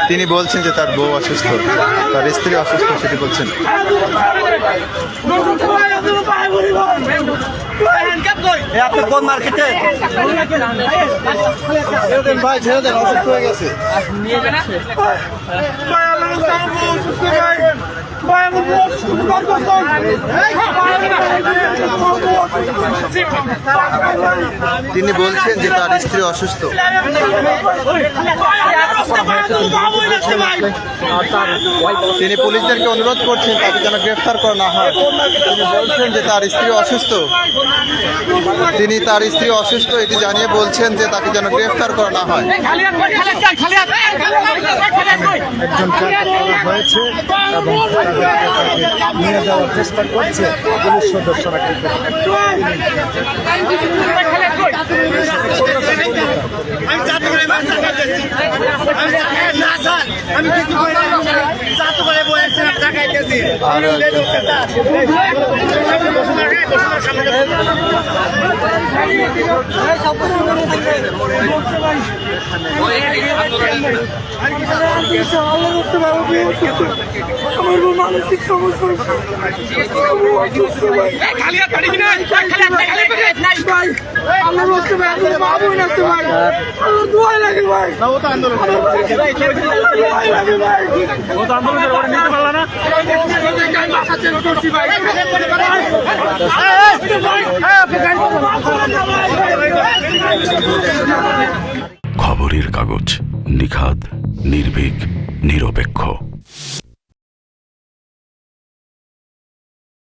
তিনি বলছেন যে তার বউ অসুস্থ, তার স্ত্রী অসুস্থ, সেটি বলছেন। আপনার কোন মার্কেটে ভাই ছেড়ে দেন, অসুস্থ হয়ে গেছে। তিনি বলছেন যে তার স্ত্রী অসুস্থ। তিনি পুলিশদেরকে অনুরোধ করছেন তাকে যেন গ্রেফতার করা না হয়। তিনি বলছেন যে তার স্ত্রী অসুস্থ, তিনি তার স্ত্রী অসুস্থ এটি জানিয়ে বলছেন যে তাকে যেন গ্রেফতার করা না হয়। একজনকে হয়েছে এবং নিয়ে যাওয়ার চেষ্টা করছে পুলিশ সদস্যরা। মানসিক সমস্যা খবরের কাগজ, নিখাদ, নির্ভীক, নিরপেক্ষ।